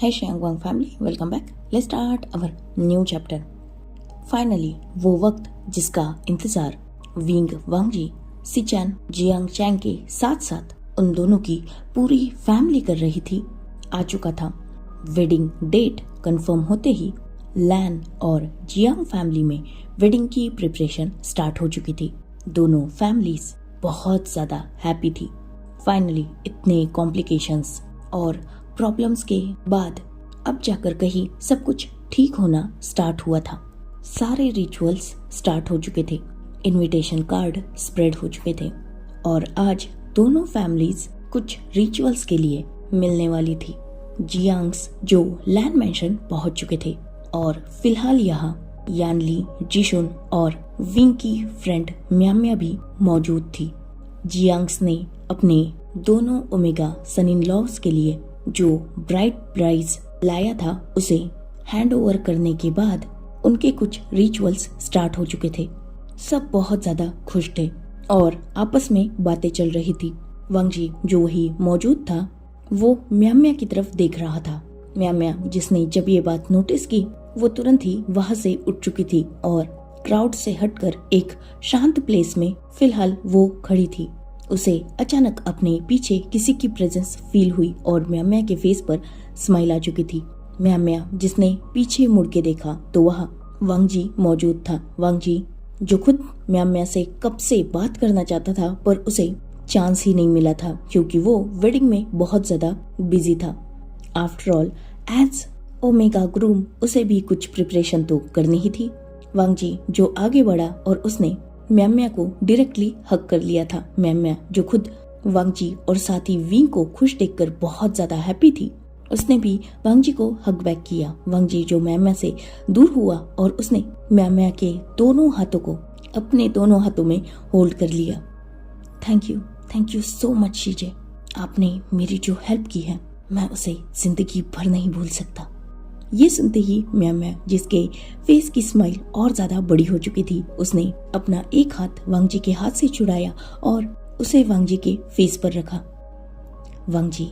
Hey Shangwang family, welcome back. Let's start our new chapter. Finally, वो वक्त जिसका इंतजार विंग वांगजी, सिचैन, जियांग चैंग के साथ साथ उन दोनों की पूरी फैमिली कर रही थी आ चुका था। वेडिंग डेट कंफर्म होते ही लैन और जियांग फैमिली में वेडिंग की प्रिपरेशन स्टार्ट हो चुकी थी। दोनों फैमिलीज बहुत ज्यादा हैप्पी थी। फाइनली इतने कॉम्प्लिकेशंस और प्रॉब्लम्स के बाद अब जाकर कहीं सब कुछ ठीक होना स्टार्ट हुआ था। सारे रिचुअल्स स्टार्ट हो चुके थे, इनविटेशन कार्ड स्प्रेड हो चुके थे और आज दोनों फैमिलीज कुछ रिचुअल्स के लिए मिलने वाली थी। जियांग्स जो लैंड मेंशन पहुंच चुके थे और फिलहाल यहाँ यानली, जिशुन और विंग की फ्रेंड म्याम्या भी मौजूद थी। जियांग्स ने अपने दोनों ओमेगा सन इन लॉज के लिए जो ब्राइड प्राइज लाया था उसे हैंड ओवर करने के बाद उनके कुछ रिचुअल्स स्टार्ट हो चुके थे। सब बहुत ज्यादा खुश थे और आपस में बातें चल रही थी। वांगजी जो वही मौजूद था वो म्याम्या की तरफ देख रहा था। म्याम्या जिसने जब ये बात नोटिस की वो तुरंत ही वहां से उठ चुकी थी और क्राउड से हटकर एक शांत प्लेस में फिलहाल वो खड़ी थी। उसे अचानक अपने पीछे किसी की प्रेजेंस फील हुई और म्याम्या के फेस पर स्माइल आ चुकी थी। म्याम्या जिसने पीछे मुड़ के देखा तो वहाँ वांगजी मौजूद था। वांगजी जो खुद म्याम्या से कब से बात करना चाहता था पर उसे चांस ही नहीं मिला था क्योंकि वो वेडिंग में बहुत ज्यादा बिजी था। After all as omega groom उसे भी कुछ प्रिपरेशन तो करनी ही थी। वांगजी जो आगे बढ़ा और उसने म्याम्या को डायरेक्टली हक कर लिया था। म्याम्या जो खुद वांगजी और साथ ही विंग को खुश देखकर बहुत ज्यादा हैप्पी थी, उसने भी वांगजी को हक बैक किया। वांगजी जो म्याम्या से दूर हुआ और उसने म्याम्या के दोनों हाथों को अपने दोनों हाथों में होल्ड कर लिया। थैंक यू सो मच शीजे, आपने मेरी जो हेल्प की है मैं उसे जिंदगी भर नहीं भूल सकता। ये सुनते ही म्याम्या जिसके फेस की स्माइल और ज्यादा बड़ी हो चुकी थी, उसने अपना एक हाथ वांगजी के हाथ से छुड़ाया और उसे वांगजी के फेस पर रखा। वांगजी,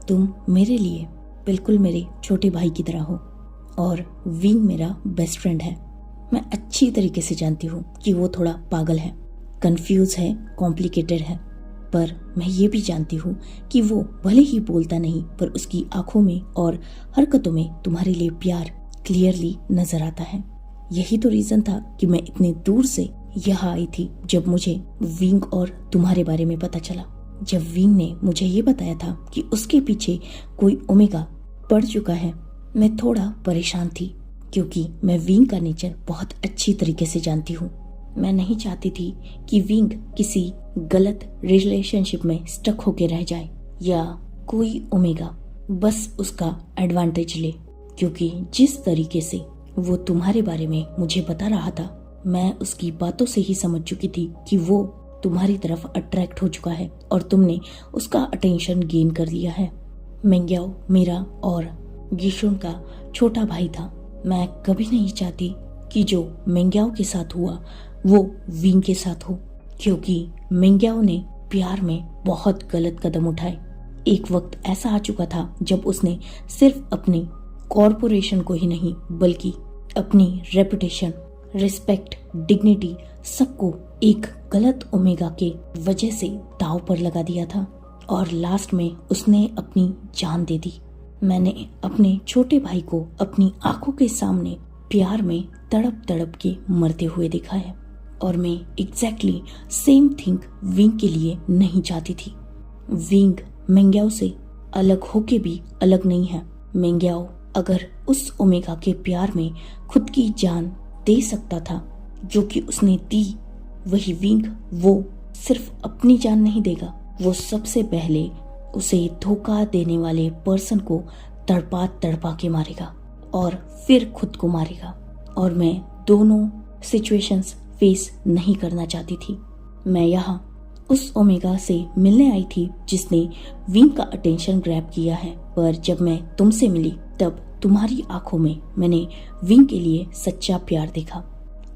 तुम मेरे लिए बिल्कुल मेरे छोटे भाई की तरह हो और विंग मेरा बेस्ट फ्रेंड है। मैं अच्छी तरीके से जानती हूँ कि वो थोड़ा पागल है, कंफ्यूज है, कॉम्प्लिकेटेड है, पर मैं ये भी जानती हूँ कि वो भले ही बोलता नहीं पर उसकी आंखों में और हरकतों में तुम्हारे लिए प्यार क्लियरली नजर आता है। यही तो रीजन था कि मैं इतने दूर से यहाँ आई थी। जब मुझे विंग और तुम्हारे बारे में पता चला, जब विंग ने मुझे ये बताया था कि उसके पीछे कोई ओमेगा पड़ चुका है, मैं थोड़ा परेशान थी क्योंकि मैं विंग का नेचर बहुत अच्छी तरीके से जानती हूँ। मैं नहीं चाहती थी कि विंग किसी गलत रिलेशनशिप में स्टक होके रह जाए या कोई ओमेगा बस उसका एडवांटेज ले, क्योंकि जिस तरीके से वो तुम्हारे बारे में मुझे बता रहा था मैं उसकी बातों से ही समझ चुकी थी कि वो तुम्हारी तरफ अट्रैक्ट हो चुका है और तुमने उसका अटेंशन गेन कर लिया है। मेंग्याओ मेरा और गिशुन का छोटा भाई था। मैं कभी नहीं चाहती कि जो मेंग्याओ के साथ हुआ वो विंग के साथ हो, क्योंकि मेंग्याओ ने प्यार में बहुत गलत कदम उठाए। एक वक्त ऐसा आ चुका था जब उसने सिर्फ अपनी कॉरपोरेशन को ही नहीं बल्कि अपनी रेपुटेशन, रिस्पेक्ट, डिग्निटी सबको एक गलत ओमेगा के वजह से दांव पर लगा दिया था और लास्ट में उसने अपनी जान दे दी। मैंने अपने छोटे भाई को अपनी आंखों के सामने प्यार में तड़प तड़प के मरते हुए देखा है और मैं एग्जैक्टली सेम थिंग विंग के लिए नहीं चाहती थी। विंग मेंग्याओ से अलग होके भी अलग नहीं है। मेंग्याओ अगर उस ओमेगा के प्यार में खुद की जान दे सकता था जो कि उसने दी, वही विंग वो सिर्फ अपनी जान नहीं देगा, वो सबसे पहले उसे धोखा देने वाले पर्सन को तड़पा तड़पा के मारेगा और फिर खुद को मारेगा। और मैं दोनों सिचुएशंस फेस नहीं करना चाहती थी। मैं यहाँ उस ओमेगा से मिलने आई थी जिसने विंग का अटेंशन ग्रैब किया है, पर जब मैं तुमसे मिली तब तुम्हारी आंखों में मैंने विंग के लिए सच्चा प्यार देखा।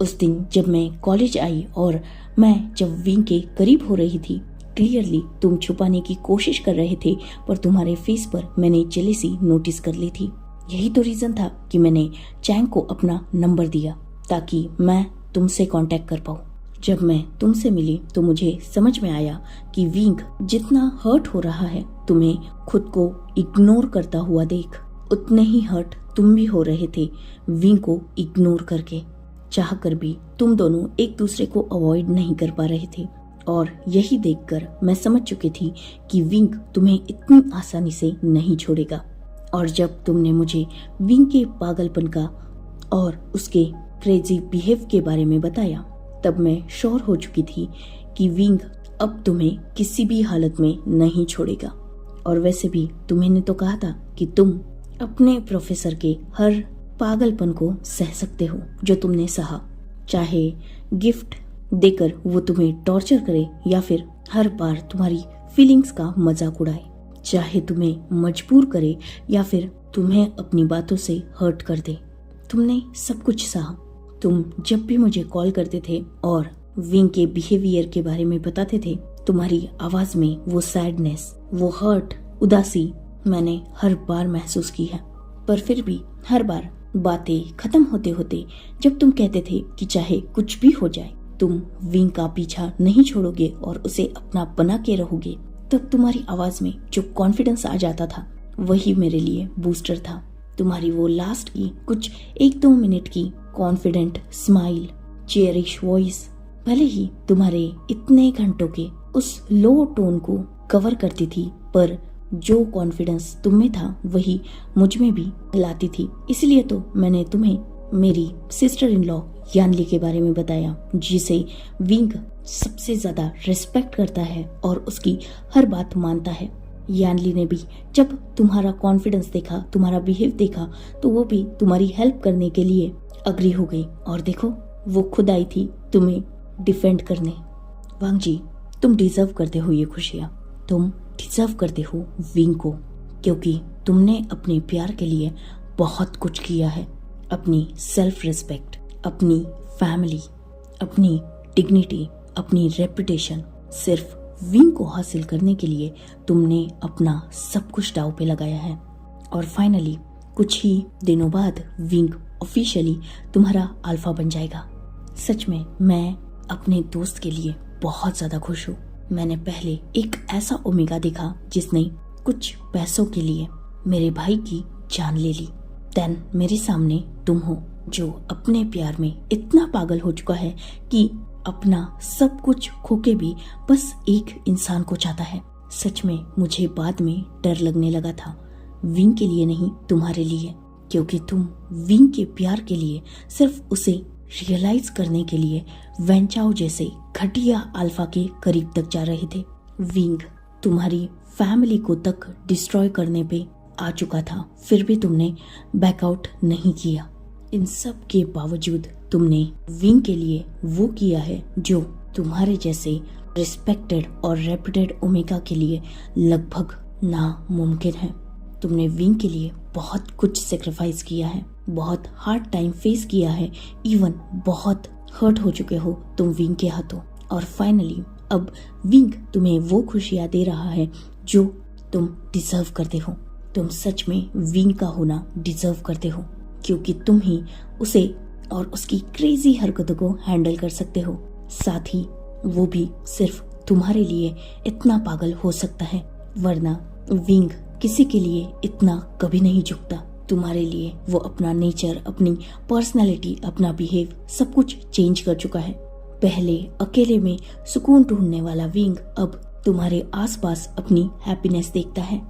उस दिन जब मैं कॉलेज आई और मैं जब विंग के करीब हो रही थी क्लियरली तुम छुपाने की कोशिश कर रहे थे, पर तुम्हारे फेस पर मैंने जेलेसी नोटिस कर ली थी। यही तो रीजन था कि मैंने चैंग को अपना नंबर दिया ताकि मैं तुमसे कांटेक्ट कर पाऊँ। जब मैं तुमसे मिली तो मुझे समझ में आया कि विंग जितना हर्ट हो रहा है तुम्हें खुद को इग्नोर करता हुआ देख, उतने ही हर्ट तुम भी हो रहे थे विंग को इग्नोर करके। चाह कर भी तुम दोनों एक दूसरे को अवॉइड नहीं कर पा रहे थे, और यही देखकर मैं समझ चुकी थी कि विंग तुम्हें इतनी आसानी से नहीं छोड़ेगा। और जब तुमने मुझे विंग के पागलपन का और उसके क्रेजी बिहेव के बारे में बताया, तब मैं श्योर हो चुकी थी कि विंग अब तुम्हें किसी भी हालत में नहीं छोड़ेगा। और वैसे भी तुम्हें तो कहा था कि तुम अपने प्रोफेसर के हर पागलपन को सह सकते हो जो तुमने सहा, चाहे गिफ्ट देकर वो तुम्हें टॉर्चर करे या फिर हर बार तुम्हारी फीलिंग्स का मजाक उड़ाए, चाहे तुम्हें मजबूर करे या फिर तुम्हें अपनी बातों से हर्ट कर दे। तुमने सब कुछ सहा। तुम जब भी मुझे कॉल करते थे और विंग के बिहेवियर के बारे में बताते थे, तुम्हारी आवाज में वो सैडनेस, वो हर्ट, उदासी मैंने हर बार महसूस की है। पर फिर भी हर बार बातें खत्म होते होते जब तुम कहते थे कि चाहे कुछ भी हो जाए तुम विंग का पीछा नहीं छोड़ोगे और उसे अपना बना के रहोगे, तब तुम्हारी आवाज में जो कॉन्फिडेंस आ जाता था वही मेरे लिए बूस्टर था। तुम्हारी वो लास्ट की कुछ 1-2 मिनट की कॉन्फिडेंट स्माइल, चेयरिश वॉइस भले ही तुम्हारे इतने घंटों के उस लो टोन को कवर करती थी, पर जो कॉन्फिडेंस तुम में था वही मुझ में भी लाती थी। इसलिए तो मैंने तुम्हें मेरी सिस्टर इन लॉ यानली के बारे में बताया, जिसे विंग सबसे ज्यादा रिस्पेक्ट करता है और उसकी हर बात मानता है। यानली ने भी जब तुम्हारा कॉन्फिडेंस देखा, तुम्हारा बिहेव देखा, तो वो भी तुम्हारी हेल्प करने के लिए अग्री हो गई। और देखो, वो खुद आई थी तुम्हें डिफेंड करने। वांग जी, तुम डिजर्व करते हो ये खुशियाँ, तुम डिजर्व करते हो विंग को, क्योंकि तुमने अपने प्यार के लिए बहुत कुछ किया है। अपनी सेल्फ रिस्पेक्ट, अपनी फैमिली, अपनी डिग्निटी, अपनी रेपुटेशन, सिर्फ विंग को हासिल करने के लिए तुमने अपना सब कुछ दांव पे लगाया है। और फाइनली कुछ ही दिनों बाद विंग ऑफिशियली तुम्हारा अल्फा बन जाएगा। सच में मैं अपने दोस्त के लिए बहुत ज्यादा खुश हूँ। मैंने पहले एक ऐसा ओमेगा देखा जिसने कुछ पैसों के लिए मेरे भाई की जान ले ली। देन मेरे सामने तुम हो जो अपने प्यार में इतना पागल हो चुका है कि अपना सब कुछ खो के भी बस एक इंसान को चाहता है। सच में मुझे बाद में डर लगने लगा था, विंग के लिए नहीं तुम्हारे लिए, क्योंकि तुम विंग के प्यार के लिए सिर्फ उसे रियलाइज करने के लिए वेंचाओ जैसे घटिया अल्फा के करीब तक जा रहे थे। विंग तुम्हारी फैमिली को तक डिस्ट्रॉय करने पे आ चुका था, फिर भी तुमने बैकआउट नहीं किया। इन सब के बावजूद तुमने विंग के लिए वो किया है जो तुम्हारे जैसे रिस्पेक्टेड और रेप्यूटेड ओमेगा के लिए लगभग नामुमकिन है। तुमने विंग के लिए बहुत कुछ सेक्रीफाइस किया है, बहुत हार्ड टाइम फेस किया है, इवन बहुत हर्ट हो चुके हो तुम विंग के हाथों। और फाइनली अब विंग तुम्हें वो खुशियां दे रहा है जो तुम डिजर्व करते हो। तुम सच में विंग का होना डिजर्व करते हो, क्योंकि तुम ही उसे और उसकी क्रेजी हरकतों को हैंडल कर सकते हो। साथ ही वो भी सिर्फ तुम्हारे लिए इतना पागल हो सकता है, वरना विंग किसी के लिए इतना कभी नहीं झुकता। तुम्हारे लिए वो अपना नेचर, अपनी पर्सनालिटी, अपना बिहेव सब कुछ चेंज कर चुका है। पहले अकेले में सुकून ढूंढने वाला विंग अब तुम्हारे आसपास अपनी हैप्पीनेस देखता है।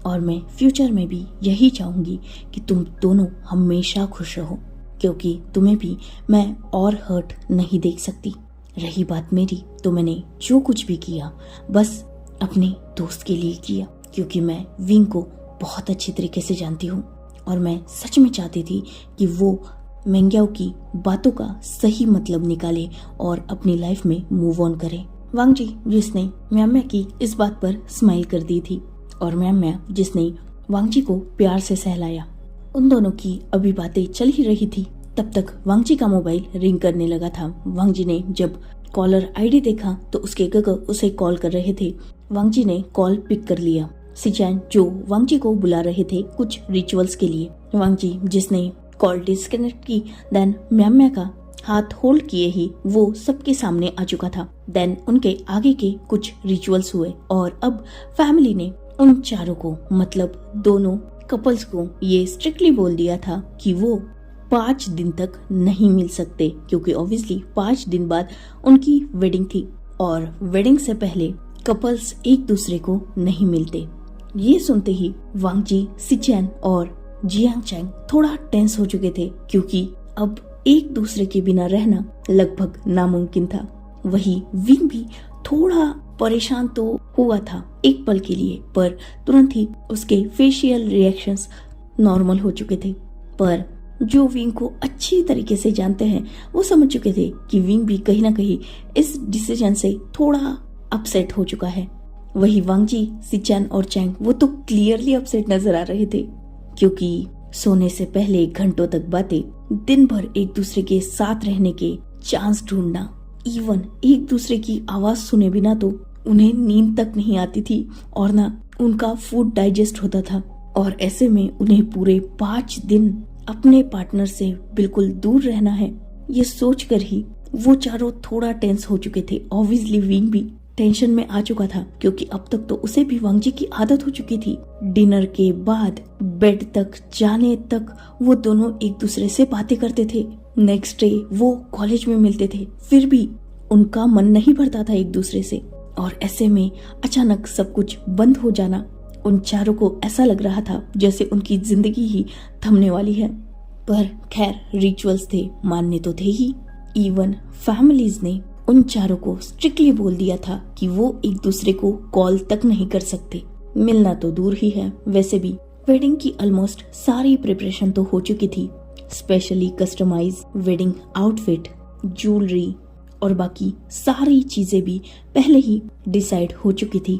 और मैं फ्यूचर में भी यही चाहूंगी कि तुम दोनों हमेशा खुश रहो, क्योंकि तुम्हें भी मैं और हर्ट नहीं देख सकती। रही बात मेरी, तो मैंने जो कुछ भी किया बस अपने दोस्त के लिए किया, क्योंकि मैं विंग को बहुत अच्छी तरीके से जानती हूँ और मैं सच में चाहती थी कि वो मेंग्याओ की बातों का सही मतलब निकाले और अपनी लाइफ में मूव ऑन करे। वांग जी जिसने म्याम्या की इस बात पर स्माइल कर दी थी और म्याम्या जिसने वांग जी को प्यार से सहलाया, उन दोनों की अभी बातें चल ही रही थी। तब तक वांग जी का मोबाइल रिंग करने लगा था। वांग जी ने जब कॉलर आईडी देखा तो उसके गग उसे कॉल कर रहे थे। वांग जी ने कॉल पिक कर लिया। सिचैन जो वांग जी को बुला रहे थे कुछ रिचुअल्स के लिए। वांग जी जिसने कॉल डिस्कनेक्ट की, देन म्याम्या का हाथ होल्ड किए ही वो सबके सामने आ चुका था। देन उनके आगे के कुछ रिचुअल्स हुए और अब फैमिली ने उन चारों को, मतलब दोनों कपल्स को, ये स्ट्रिक्टली बोल दिया था कि वो 5 दिन तक नहीं मिल सकते, क्योंकि ऑब्वियसली 5 दिन बाद उनकी वेडिंग थी और वेडिंग से पहले कपल्स एक दूसरे को नहीं मिलते। ये सुनते ही वांग जी, सिचैन और जियांग चैंग थोड़ा टेंस हो चुके थे, क्योंकि अब एक दूसरे के बिना रहना लगभग नामुमकिन था। वही विंग भी थोड़ा परेशान तो हुआ था एक पल के लिए, पर तुरंत ही उसके फेशियल रिएक्शंस नॉर्मल हो चुके थे। पर जो विंग को अच्छी तरीके से जानते हैं वो समझ चुके थे कि विंग भी कहीं ना कहीं इस डिसीजन से थोड़ा अपसेट हो चुका है। वही वांग जी, सिचैन और चैंग वो तो क्लियरली अपसेट नजर आ रहे थे, क्योंकि सोने से पहले घंटों तक बातें, दिन भर एक दूसरे के साथ रहने के चांस ढूंढना, इवन एक दूसरे की आवाज सुने बिना तो उन्हें नींद तक नहीं आती थी और ना उनका फूड डाइजेस्ट होता था। और ऐसे में उन्हें पूरे 5 दिन अपने पार्टनर से बिल्कुल दूर रहना है, ये सोचकर ही वो चारों थोड़ा टेंस हो चुके थे। ऑब्वियसली विंग भी टेंशन में आ चुका था, क्योंकि अब तक तो उसे भी वांग जी की आदत हो चुकी थी। डिनर के बाद बेड तक जाने तक वो दोनों एक दूसरे से बातें करते थे। नेक्स्ट डे वो कॉलेज में मिलते थे, फिर भी उनका मन नहीं भरता था एक दूसरे से। और ऐसे में अचानक सब कुछ बंद हो जाना, उन चारों को ऐसा लग रहा था जैसे उनकी जिंदगी ही थमने वाली है। पर खैर, रिचुअल्स थे, मानने तो थे ही। इवन फैमिलीज ने उन चारों को स्ट्रिक्टली बोल दिया था कि वो एक दूसरे को कॉल तक नहीं कर सकते, मिलना तो दूर ही है। वैसे भी वेडिंग की ऑलमोस्ट सारी प्रिपरेशन तो हो चुकी थी, specially customise wedding outfit, jewellery और बाकी सारी चीजें भी पहले ही डिसाइड हो चुकी थी।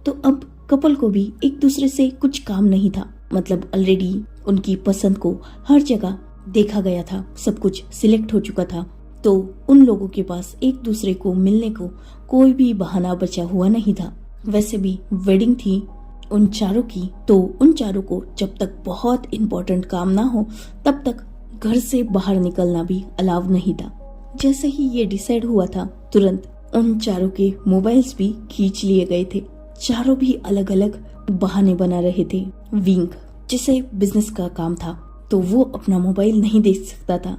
तो अब कपल को भी एक दूसरे से कुछ काम नहीं था, मतलब ऑलरेडी उनकी पसंद को हर जगह देखा गया था, सब कुछ सिलेक्ट हो चुका था। तो उन लोगों के पास एक दूसरे को मिलने को कोई भी बहाना बचा हुआ नहीं था। वैसे भी वेडिंग थी उन चारों की, तो उन चारों को जब तक बहुत इम्पोर्टेंट काम ना हो तब तक घर से बाहर निकलना भी अलाउ नहीं था। जैसे ही ये डिसाइड हुआ था, तुरंत उन चारों के मोबाइल्स भी खींच लिए गए थे। चारों भी अलग अलग बहाने बना रहे थे। विंग, जिसे बिजनेस का काम था, तो वो अपना मोबाइल नहीं देख सकता था।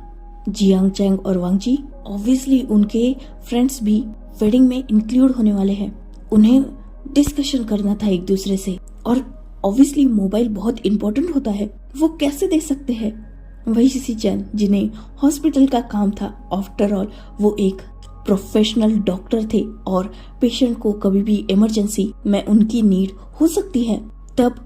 जियांग चैंग और वांग जी, ऑब्वियसली उनके फ्रेंड्स भी वेडिंग में इंक्लूड होने वाले हैं, उन्हें डिस्कशन करना था एक दूसरे से, और ऑब्वियसली मोबाइल बहुत इम्पोर्टेंट होता है, वो कैसे दे सकते हैं। वही सिचैन, जिन्हें हॉस्पिटल का काम था, आफ्टर ऑल वो एक प्रोफेशनल डॉक्टर थे और पेशेंट को कभी भी इमरजेंसी में उनकी नीड हो सकती है, तब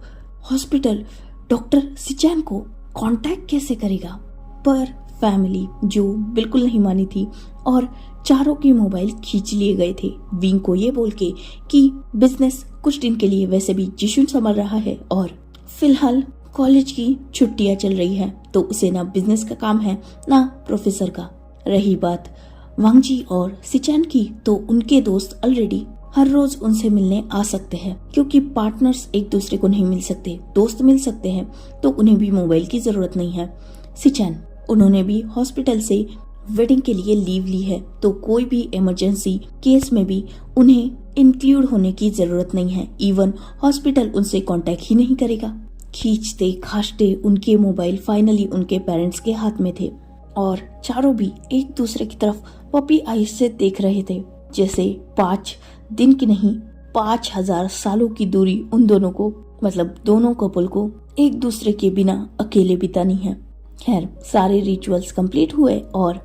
हॉस्पिटल डॉक्टर सिचैन को कांटेक्ट कैसे करेगा। पर फैमिली जो बिल्कुल नहीं मानी थी और चारों के मोबाइल खींच लिए गए थे, विंग को ये बोल के कि बिजनेस कुछ दिन के लिए वैसे भी जिशुन संभाल रहा है और फिलहाल कॉलेज की छुट्टियां चल रही है, तो उसे ना बिजनेस का काम है ना प्रोफेसर का। रही बात वांग जी और सिचैन की, तो उनके दोस्त ऑलरेडी हर रोज उनसे मिलने आ सकते हैं, क्योंकि पार्टनर्स एक दूसरे को नहीं मिल सकते, दोस्त मिल सकते हैं, तो उन्हें भी मोबाइल की जरूरत नहीं है। सिचैन, उन्होंने भी हॉस्पिटल से वेडिंग के लिए लीव ली है, तो कोई भी इमरजेंसी केस में भी उन्हें इंक्लूड होने की जरूरत नहीं है। इवन हॉस्पिटल उनसे कांटेक्ट ही नहीं करेगा। खींचते खांचते उनके मोबाइल फाइनली उनके पेरेंट्स के हाथ में थे और चारों भी एक दूसरे की तरफ पपी आईज से देख रहे थे, जैसे 5 दिन की नहीं 5000 सालों की दूरी उन दोनों को, मतलब दोनों कपल को एक दूसरे के बिना अकेले बितानी है। खैर, सारे रिचुअल्स कंप्लीट हुए और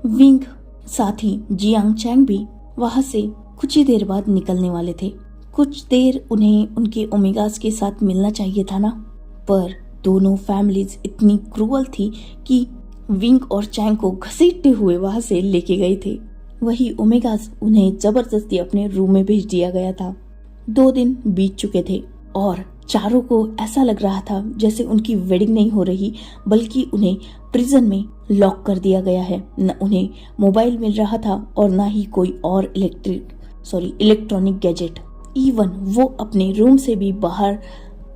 विंग साथी जियांग चैंग भी वहां से कुछ ही देर बाद निकलने वाले थे। कुछ देर उन्हें उनके ओमेगास के साथ मिलना चाहिए था ना, पर दोनों फैमिलीज इतनी क्रूअल थी कि विंग और चैंग को घसीटते हुए वहां से लेके गए थे। वही ओमेगास उन्हें जबरदस्ती अपने रूम में भेज दिया गया था। 2 दिन बीत चुके थे और चारों को ऐसा लग रहा था जैसे उनकी वेडिंग नहीं हो रही, बल्कि उन्हें प्रिजन में लॉक कर दिया गया है। न उन्हें मोबाइल मिल रहा था और ना ही कोई और इलेक्ट्रॉनिक गैजेट। इवन वो अपने रूम से भी बाहर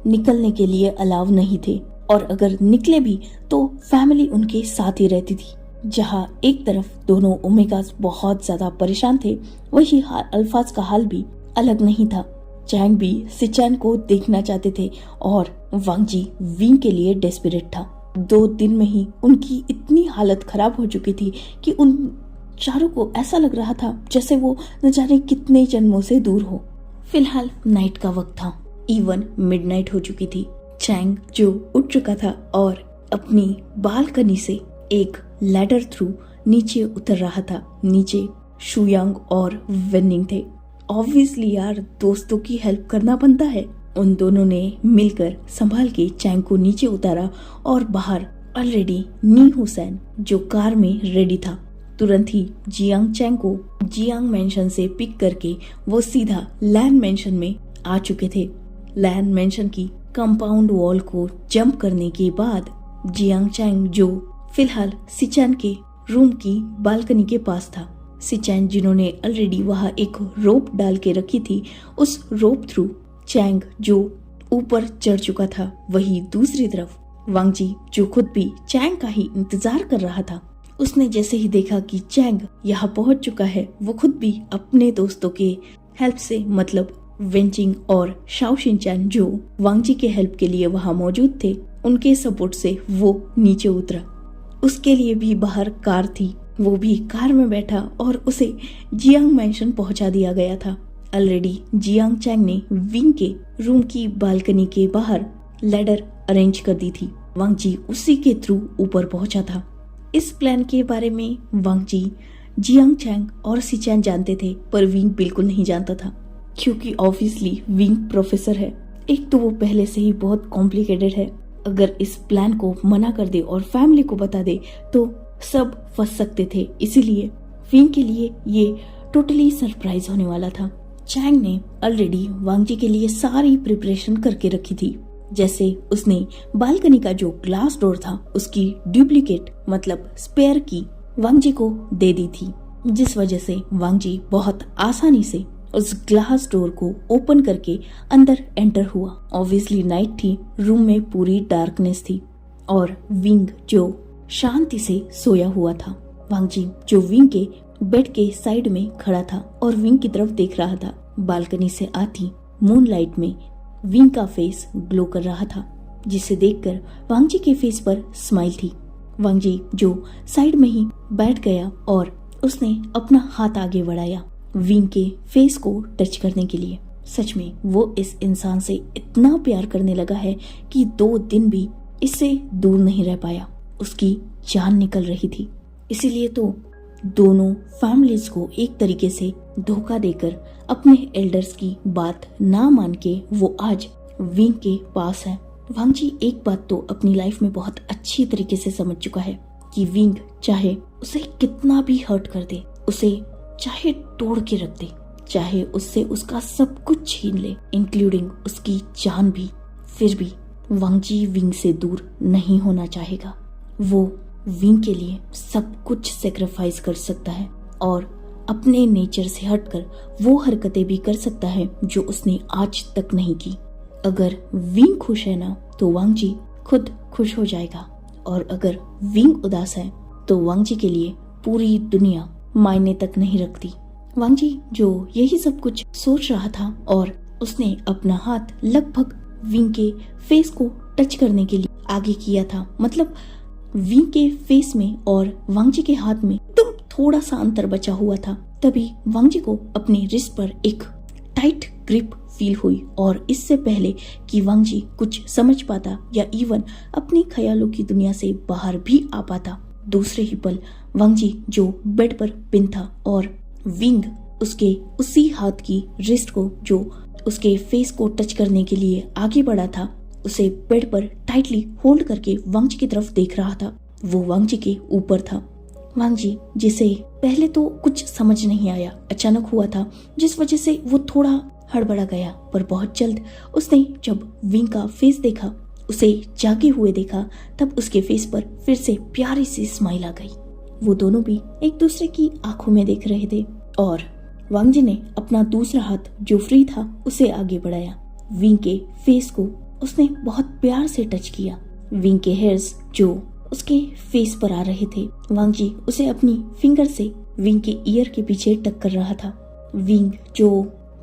निकलने के लिए अलाउ नहीं थे, और अगर निकले भी तो फैमिली उनके साथ ही रहती थी। जहाँ एक तरफ दोनों ओमेगास बहुत ज्यादा परेशान थे, वही अल्फाज का हाल भी अलग नहीं था। चैंग भी सिचैन को देखना चाहते थे और वांग जी विंग के लिए डेस्परेट था। 2 दिन में ही उनकी इतनी हालत खराब हो चुकी थी कि उन चारों को ऐसा लग रहा था जैसे वो न जाने कितने जन्मों से दूर हो। फिलहाल नाइट का वक्त था, इवन मिडनाइट हो चुकी थी। चैंग जो उठ चुका था और अपनी बालकनी से एक लैडर थ्रू नीचे उतर रहा था। नीचे शुयांग और वेनिंग थे। ऑब्वियसली यार, दोस्तों की हेल्प करना बनता है। उन दोनों ने मिलकर संभाल के चैंग को नीचे उतारा और बाहर ऑलरेडी नी हुसैन जो कार में रेडी था, तुरंत ही जियांग चैंग को जियांग मेंशन से पिक करके वो सीधा लैंड मेंशन में आ चुके थे। लैंड मेंशन की कंपाउंड वॉल को जंप करने के बाद जियांग चैंग, जो फिलहाल सिचैन के रूम की बालकनी के पास था, सिचैन जिन्होंने ऑलरेडी वहां एक रोप डाल के रखी थी, उस रोप थ्रू चैंग जो ऊपर चढ़ चुका था, वही दूसरी तरफ वांग जी जो खुद भी चैंग का ही इंतजार कर रहा था। उसने जैसे ही देखा कि चैंग यहाँ पहुंच चुका है, वो खुद भी अपने दोस्तों के हेल्प से, मतलब वेंचिंग और शाओ शिनचैन जो वांग जी के हेल्प के लिए वहां मौजूद थे, उनके सपोर्ट से वो नीचे उतरा। उसके लिए भी बाहर कार थी, वो भी कार में बैठा और उसे जियांग मेंशन पहुंचा दिया गया था। ऑलरेडी जियांग चैंग ने विंग के रूम की बालकनी के बाहर लैडर अरेंज कर दी थी। वांग जी उसी के थ्रू ऊपर पहुंचा था। इस प्लान के बारे में वांग जी, जियांग चैंग और सिचैन जानते थे, पर विंग बिल्कुल नहीं जानता था, क्योंकि ऑब्वियसली विंग प्रोफेसर है। एक तो वो पहले से ही बहुत कॉम्प्लिकेटेड है। अगर इस प्लान को मना कर दे और फैमिली को बता दे तो सब फंस सकते थे। इसीलिए विंग के लिए ये टोटली सरप्राइज होने वाला था। चैंग ने ऑलरेडी वांग जी के लिए सारी प्रिपरेशन करके रखी थी। जैसे उसने बालकनी का जो ग्लास डोर था उसकी डुप्लीकेट, मतलब स्पेयर की वांग जी को दे दी थी, जिस वजह से वांग जी बहुत आसानी से उस ग्लास डोर को ओपन करके अंदर एंटर हुआ। ऑब्वियसली नाइट थी, रूम में पूरी डार्कनेस थी और विंग जो शांति से सोया हुआ था। वांग जी जो विंग के बेड के साइड में खड़ा था और विंग की तरफ देख रहा था। बालकनी से आती मूनलाइट में विंग का फेस ग्लो कर रहा था, जिसे देखकर वांग जी के फेस पर स्माइल थी। वांग जी जो साइड में ही बैठ गया और उसने अपना हाथ आगे बढ़ाया विंग के फेस को टच करने के लिए। सच में वो इस इंसान से इतना प्यार करने लगा है कि 2 दिन भी इससे दूर नहीं रह पाया। उसकी जान निकल रही थी। इसीलिए तो दोनों फैमिलीज को एक तरीके से धोखा देकर अपने एल्डर्स की बात ना मान के वो आज विंग के पास है। वांग जी एक बात तो अपनी लाइफ में बहुत अच्छी तरीके से समझ चुका है कि विंग चाहे उसे कितना भी हर्ट कर दे, उसे चाहे तोड़ के रख दे, चाहे उससे उसका सब कुछ छीन ले, इंक्लूडिंग उसकी जान भी, फिर भी वांग जी विंग से दूर नहीं होना चाहेगा। वो विंग के लिए सब कुछ सेक्रीफाइस कर सकता है और अपने नेचर से हटकर वो हरकतें भी कर सकता है जो उसने आज तक नहीं की। अगर विंग खुश है ना तो वांग जी खुद खुश हो जाएगा, और अगर विंग उदास है तो वांग जी के लिए पूरी दुनिया मायने तक नहीं रखती। वांग जी जो यही सब कुछ सोच रहा था और उसने अपना हाथ लगभग विंग के फेस को टच करने के लिए आगे किया था, मतलब विंग के फेस में और वांग जी के हाथ में एकदम थोड़ा सा अंतर बचा हुआ था। तभी वांग जी को अपनी रिस्ट पर एक टाइट ग्रिप फील हुई, और इससे पहले कि वांग जी कुछ समझ पाता या इवन अपनी ख्यालों की दुनिया से बाहर भी आ पाता, दूसरे ही पल वांग जी जो बेड पर पिन था और विंग उसके उसी हाथ की रिस्ट को जो उसके फेस को टच करने के लिए आगे बढ़ा था, उसे बेड पर टाइटली होल्ड करके वांग जी की तरफ देख रहा था। वो वांग जी के ऊपर था। वांग जी जिसे पहले तो कुछ समझ नहीं आया, अचानक हुआ था, जिस वजह से वो थोड़ा हड़बड़ा गया, पर बहुत जल्द उसने जब विंग का फेस देखा, उसे जागे हुए देखा, तब उसके फेस पर फिर से प्यारी सी स्माइल आ गई। वो दोनों भी एक दूसरे की आंखों में देख रहे थे और वांग जी ने अपना दूसरा हाथ जो फ्री था उसे आगे बढ़ाया। विंग के फेस को उसने बहुत प्यार से टच किया। विंग के हेयर्स जो उसके फेस पर आ रहे थे, वांग जी उसे अपनी फिंगर से विंग के ईयर के पीछे टक कर रहा था। विंग जो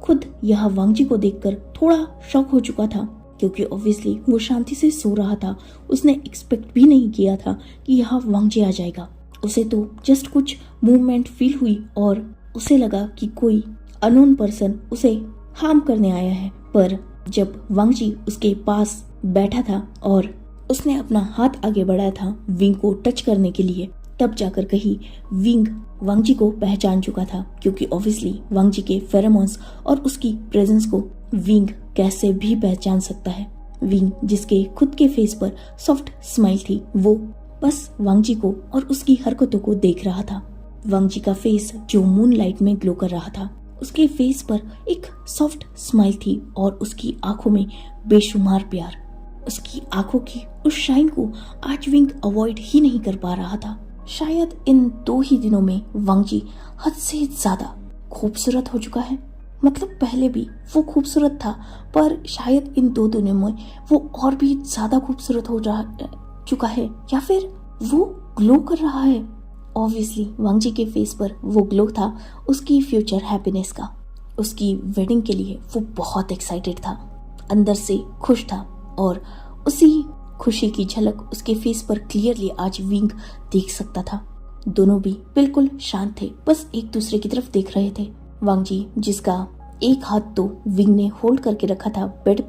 खुद यहाँ वांग जी को देखकर थोड़ा शॉक हो चुका था, क्योंकि ऑब्वियसली वो शांति से सो रहा था। उसने एक्सपेक्ट भी नहीं किया था कि यहाँ वांग जी आ जाएगा। उसे तो जस्ट कुछ मूवमेंट फील हुई और उसे लगा कि कोई अननोन पर्सन उसे हार्म करने आया है। पर जब वांग जी उसके पास बैठा था और उसने अपना हाथ आगे बढ़ाया था विंग को टच करने के लिए, तब जाकर कहीं विंग वांग जी को पहचान चुका था, क्योंकि ऑब्वियसली वांग जी के फेरोमोन्स और उसकी प्रेजेंस को विंग कैसे भी पहचान सकता है। विंग जिसके खुद के फेस पर सॉफ्ट स्माइल थी, वो बस वांग जी को और उसकी हरकतों को देख रहा था। वांग जी का फेस जो मून लाइट में ग्लो कर रहा था, उसके फेस पर एक सॉफ्ट स्माइल थी और उसकी आंखों में बेशुमार प्यार। उसकी आंखों की उस शाइन को आज विंग अवॉइड ही नहीं कर पा रहा था। शायद इन 2 ही दिनों में वांग जी हद से ज्यादा खूबसूरत हो चुका है। मतलब पहले भी वो खूबसूरत था, पर शायद इन 2 दिनों में वो और भी ज्यादा खूबसूरत हो चुका है, या फिर वो ग्लो कर रहा है। ऑब्वियसली वांग जी के फेस पर वो ग्लो था उसकी फ्यूचर हैप्पीनेस का। उसकी वेडिंग के लिए वो बहुत एक्साइटेड था, अंदर से खुश था और उसी खुशी की झलक उसके फेस पर क्लियरली आज विंग देख सकता था। दोनों भी बिल्कुल शांत थे, बस एक दूसरे की तरफ देख रहे थे। वांग जी जिसका एक हाथ तो विंग ने होल्ड करके रखा था बेड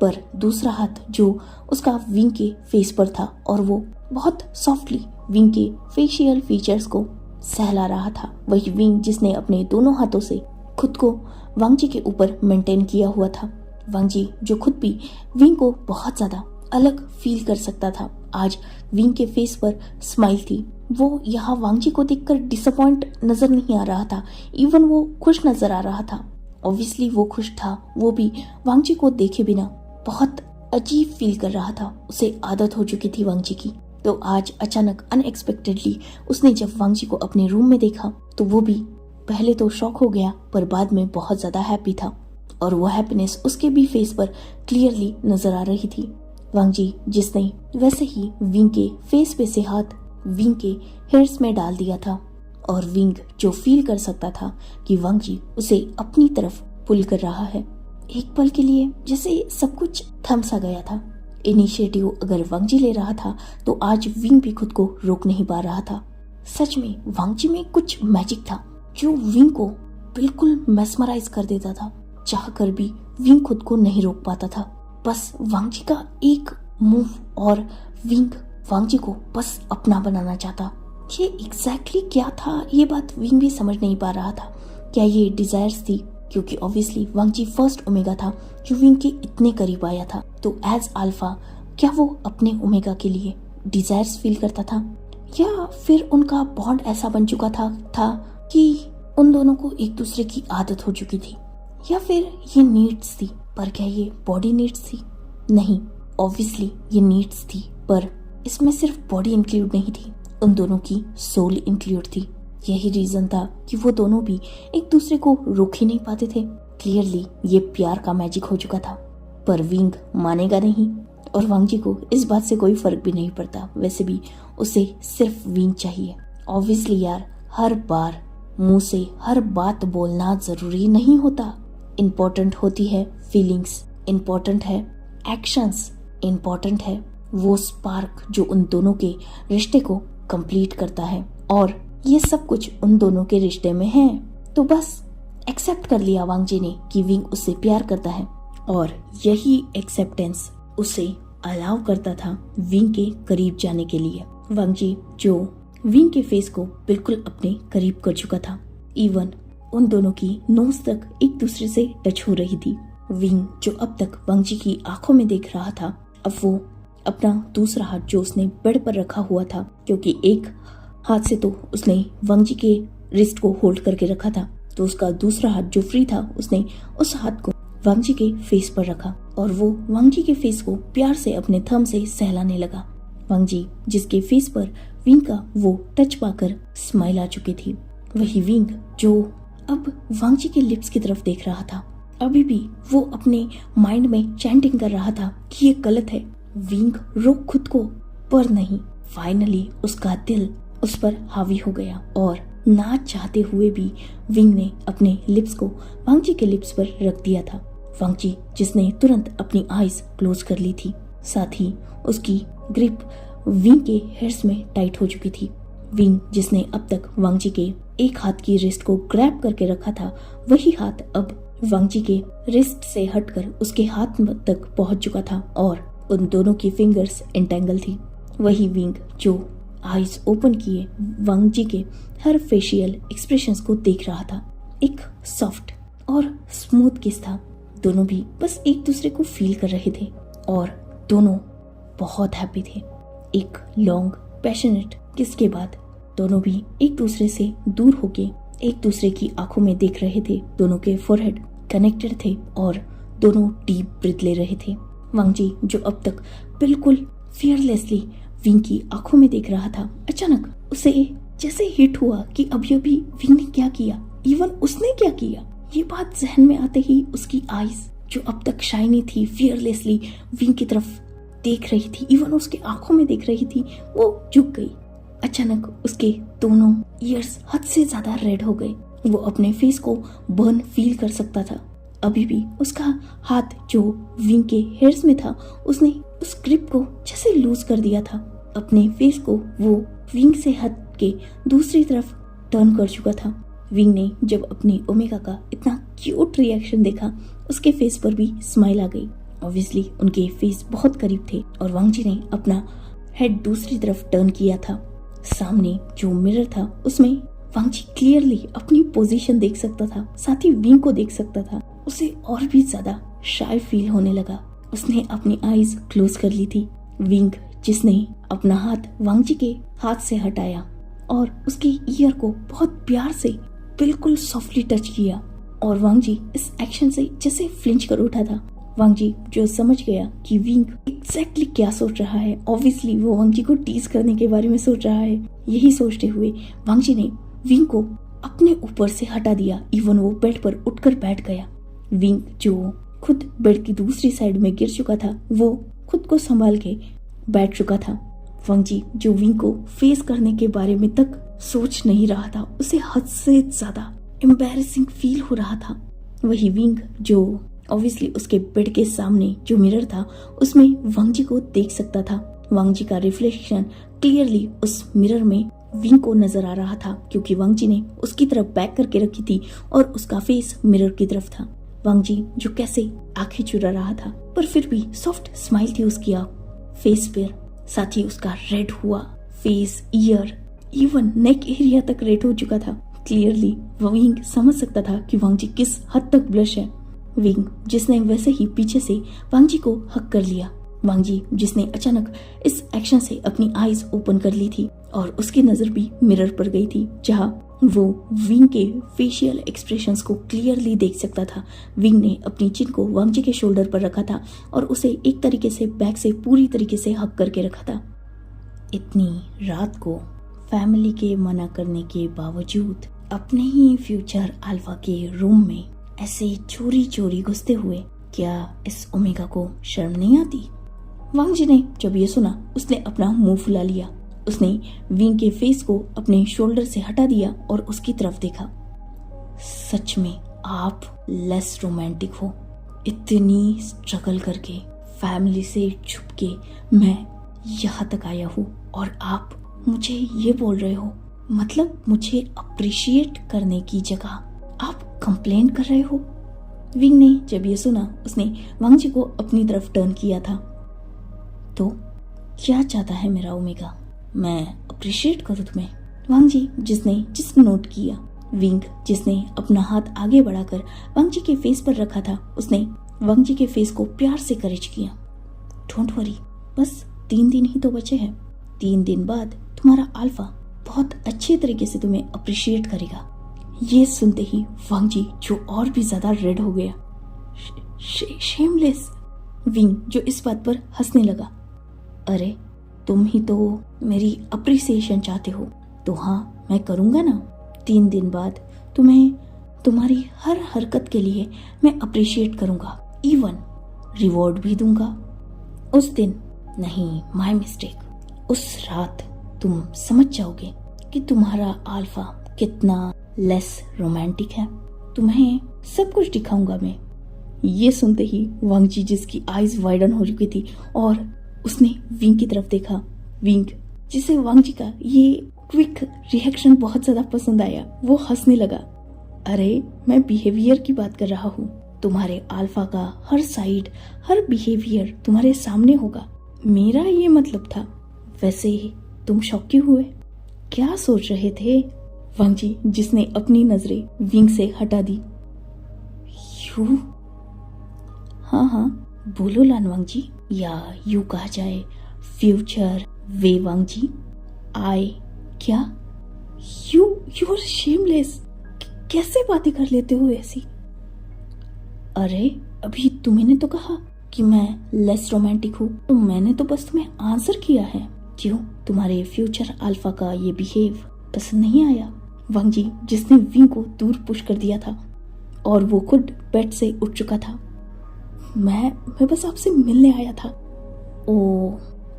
पर दूसरा हाथ जो उसका विंग के फेस पर था और वो बहुत सॉफ्टली विंग के फेशियल फीचर्स को सहला रहा था। वही विंग जिसने अपने दोनों हाथों से खुद को वांग जी के ऊपर मेंटेन किया हुआ था। वांग जी जो खुद भी विंग को बहुत ज्यादा अलग फील कर सकता था, आज विंग के फेस पर स्माइल थी। वो यहाँ वांग जी को देखकर डिसअपॉइंट नजर नहीं आ रहा था, इवन वो खुश नजर आ रहा था। ऑब्वियसली वो खुश था, वो भी वांग जी को देखे बिना बहुत अजीब फील कर रहा था। उसे आदत हो चुकी थी वांग जी की। तो आज अचानक अनएक्सपेक्टेडली उसने जब वांग जी को अपने रूम में देखा तो वो भी पहले तो शॉक हो गया, पर बाद में बहुत ज्यादा हैप्पी था और वो हैप्पीनेस उसके भी फेस पर क्लियरली नजर आ रही थी। वांग जी जिसने वैसे ही विंग के फेस पे से हाथ विंग के हेयर्स में डाल दिया था और विंग जो फील कर सकता था कि वांग जी उसे अपनी तरफ पुल कर रहा है। एक पल के लिए जैसे सब कुछ थम सा गया था। इनिशिएटिव अगर वांग जी ले रहा था तो आज विंग भी खुद को रोक नहीं पा रहा था। सच में वांग जी में कुछ मैजिक था जो विंग को बिल्कुल मेस्मराइज कर देता था। चाहकर भी विंग खुद को नहीं रोक पाता था। बस वांग जी का एक मूव और विंग वांग जी को बस अपना बनाना चाहता। ये एग्जैक्टली क्या था, ये बात विंग भी समझ नहीं पा रहा था। क्या ये डिजायर्स थी, क्योंकि ऑब्वियसली वांग जी फर्स्ट ओमेगा था जो विंग के इतने करीब आया था, तो एज अल्फा क्या वो अपने ओमेगा के लिए डिजायर्स फील करता था, या फिर उनका बॉन्ड ऐसा बन चुका था कि उन दोनों को एक दूसरे की आदत हो चुकी थी, या फिर ये नीड्स थी। पर क्या ये बॉडी नीड्स थी? नहीं, ऑब्वियसली ये नीड्स थी, पर इसमें सिर्फ बॉडी इंक्लूड नहीं थी, उन दोनों की सोल इंक्लूड थी। यही रीजन था कि वो दोनों भी एक दूसरे को रोक ही नहीं पाते थे। क्लियरली ये प्यार का मैजिक हो चुका था, पर विंग मानेगा नहीं और वांग जी को इस बात से कोई फर्क भी नहीं पड़ता। वैसे भी उसे सिर्फ विंग चाहिए। ऑब्वियसली यार, हर बार मुंह से हर बात बोलना जरूरी नहीं होता। इम्पोर्टेंट होती है फीलिंग्स, इम्पोर्टेंट है एक्शंस, इम्पोर्टेंट है वो स्पार्क जो उन दोनों के रिश्ते को कंप्लीट करता है। और ये सब कुछ उन दोनों के रिश्ते में है, तो बस एक्सेप्ट कर लिया वांग जी ने कि विंग उससे प्यार करता है, और यही एक्सेप्टेंस उसे अलाउ करता था विंग के करीब जाने के लिए। वांग जी जो विंग के फेस को बिल्कुल अपने करीब कर चुका था, इवन उन दोनों की नोज तक एक दूसरे से टच हो रही थी। विंग जो अब तक वांग जी की आंखों में देख रहा था, अब वो अपना दूसरा हाथ जो उसने बेड पर रखा हुआ था, क्योंकि एक हाथ से तो उसने वांग जी के रिस्ट को होल्ड करके रखा था, तो उसका दूसरा हाथ जो फ्री था उसने उस हाथ को वांग जी के फेस पर रखा और वो वांग जी के फेस को प्यार से अपने थंब से सहलाने लगा। वांग जी जिसके फेस पर विंग का वो टच पाकर स्माइल आ चुकी थी, वही विंग जो अब वांग जी के लिप्स की तरफ देख रहा था। अभी भी वो अपने माइंड में चैंटिंग कर रहा था कि ये गलत है, विंग रोक खुद को, पर नहीं। फाइनली उसका दिल उस पर हावी हो गया और ना चाहते हुए भी विंग ने अपने लिप्स को वांग जी के लिप्स पर रख दिया था। वांग जी जिसने तुरंत अपनी आईज क्लोज कर ली थी, साथ ही उसकी ग्रिप विंग के हेयर्स में टाइट हो चुकी थी। विंग जिसने अब तक वांग जी के एक हाथ की रिस्ट को ग्रैब करके रखा था, वही हाथ अब वांग जी के रिस्ट से हटकर उसके हाथ तक पहुंच चुका था और उन दोनों की फिंगर्स एंटेंगल थी। वही विंग जो आईज ओपन किए वांग जी के हर फेशियल एक्सप्रेशंस को देख रहा था। एक सॉफ्ट और स्मूथ किस था। दोनों भी बस एक दूसरे को फील कर रहे थे और दोनों बहुत हैप्पी थे। एक लॉन्ग पैशनेट किस के बाद दोनों भी एक दूसरे से दूर होके एक दूसरे की आंखों में देख रहे थे। दोनों के फोरहेड कनेक्टेड थे और दोनों डीप ब्रीथ ले रहे थे। वांग जी जो अब तक बिल्कुल फियरलेसली विंग की आंखों में देख रहा था, अचानक उसे जैसे हिट हुआ कि अभी अभी विंग ने क्या किया, इवन उसने क्या किया। ये बात जहन में आते ही उसकी आईज जो अब तक शाइनी थी, फियरलेसली विंग की तरफ देख रही थी, इवन उसके आंखों में देख रही थी, वो झुक गई। अचानक उसके दोनों ईयर्स हद से ज्यादा रेड हो गए। वो अपने फेस को बर्न फील कर सकता था। अभी भी उसका हाथ जो विंग के हेयर्स में था, उसने उस ग्रिप को जैसे लूज कर दिया था। अपने फेस को वो विंग से हट के दूसरी तरफ टर्न कर चुका था। विंग ने जब अपनी ओमेगा का इतना क्यूट रिएक्शन देखा, उसके फेस पर भी स्माइल आ गई। ऑब्वियसली उनके फेस बहुत करीब थे और वांग जी ने अपना हेड दूसरी तरफ टर्न किया था। सामने जो मिरर था उसमें वांग जी क्लियरली अपनी पोजीशन देख सकता था, साथ ही विंग को देख सकता था। उसे और भी ज्यादा शाय फील होने लगा। उसने अपनी आईज क्लोज कर ली थी। विंग जिसने अपना हाथ वांग जी के हाथ से हटाया और उसके ईयर को बहुत प्यार से बिल्कुल सॉफ्टली टच किया और वांग जी इस एक्शन से जैसे फ्लिंच कर उठा था। वांग जी जो समझ गया कि विंग एग्जैक्टली क्या सोच रहा है। ऑब्वियसली वो वांग जी को टीज करने के बारे में सोच रहा है। यही सोचते हुए वांग जी ने विंग को अपने ऊपर से हटा दिया। इवन वो बेड पर उठकर बैठ गया। विंग जो खुद बेड की दूसरी साइड में गिर चुका था, वो खुद को संभाल के बैठ चुका था। वांग जी जो विंग को फेस करने के बारे में तक सोच नहीं रहा था, उसे हद से ज्यादा एम्बैरेसिंग फील हो रहा था। वही विंग जो ऑब्वियसली उसके बेड के सामने जो मिरर था उसमें वांग जी को देख सकता था। वांग जी का रिफ्लेक्शन क्लियरली उस मिरर में विंग को नजर आ रहा था, क्योंकि वांग जी ने उसकी तरफ बैक करके रखी थी और उसका फेस मिरर की तरफ था। वांग जी जो कैसे आंखें चुरा रहा था, पर फिर भी सॉफ्ट स्माइल थी उसकी फेस पर। साथ ही उसका रेड हुआ face, year, even neck area तक रेड हो चुका था। क्लियरली विंग समझ सकता था कि वांग जी किस हद तक ब्लश है। विंग जिसने वैसे ही पीछे से वांग जी को हक कर लिया। वांग जी जिसने अचानक इस एक्शन से अपनी आईज ओपन कर ली थी और उसकी नजर भी मिरर पर गई थी, जहां वो विंग के फेशियल एक्सप्रेशंस को क्लियरली देख सकता था। विंग ने अपनी चिन को वांग जी के शोल्डर पर रखा था और उसे एक तरीके से बैक से पूरी तरीके से हक करके रखा था। इतनी रात को फैमिली के मना करने के बावजूद अपने ही फ्यूचर अल्फा के रूम में ऐसे चोरी चोरी घुसते हुए क्या इस ओमेगा को शर्म नहीं आती? वांग जी ने जब ये सुना, उसने अपना मुंह फुला लिया। उसने विंग के फेस को अपने शोल्डर से हटा दिया और उसकी तरफ देखा। सच में आप लेस रोमांटिक हो। इतनी स्ट्रगल करके फैमिली से छुप के मैं यहाँ तक आया हूँ और आप मुझे ये बोल रहे हो, मतलब मुझे अप्रिशिएट करने की जगह आप कंप्लेन कर रहे हो। विंग ने जब ये सुना, उसने वांग जी को अपनी तरफ टर्न किया था। तो क्या चाहता है मेरा ओमेगा, मैं अप्रिशिएट करूं तुम्हें? वांग जी जिसने नोट किया। विंग जिसने अपना हाथ आगे बढ़ाकर वांग जी के फेस पर रखा था, उसने वांग जी के फेस को प्यार से करेज किया। डोंट वरी, बस 3 दिन ही तो बचे हैं। 3 दिन बाद तुम्हारा अल्फा बहुत अच्छे तरीके से तुम्हें अप्रिशिएट करेगा। ये सुनते ही वांग जी जो और भी ज्यादा रेड हो गया। शेमलेस। विंग जो इस बात पर हंसने लगा। अरे तुम ही तो मेरी अप्रिसिएशन चाहते हो, तो हाँ मैं करूँगा ना। 3 दिन बाद तुम्हें तुम्हारी हर हरकत के लिए मैं अप्रिशिएट करूँगा, इवन रिवॉर्ड भी दूंगा। उस दिन नहीं, माय मिस्टेक, उस रात तुम समझ जाओगे कि तुम्हारा अल्फा कितना लेस रोमांटिक है। तुम्हें सब कुछ दिखाऊंगा मैं। ये सुनते ही वांग जी, जिसकी आईज वाइडन हो चुकी थी, और उसने विंग की तरफ देखा। विंग, जिसे वांग जी का ये क्विक रिएक्शन बहुत ज्यादा पसंद आया, वो हंसने लगा। अरे मैं बिहेवियर की बात कर रहा हूँ। तुम्हारे अल्फा का हर साइड, हर बिहेवियर तुम्हारे सामने होगा। मेरा ये मतलब था। वैसे ही तुम शॉक क्यों हुए? क्या सोच रहे थे? वांग जी, जिसने अपनी नजरें विंग से हटा दी। यू? हाँ बोलो लानवांग जी, या यू कहा जाए फ्यूचर वे वांग जी। आई क्या? You are shameless. कैसे बातें कर लेते हो ऐसी? अरे अभी तुम्हें तो कहा कि मैं लेस रोमांटिक हूँ, तो मैंने तो बस तुम्हें आंसर किया है। क्यों, तुम्हारे फ्यूचर अल्फा का ये बिहेव पसंद नहीं आया? वांग जी, जिसने विंग को दूर पुश कर दिया था और वो खुद बेड से उठ चुका था। मैं बस आपसे मिलने आया था। ओ,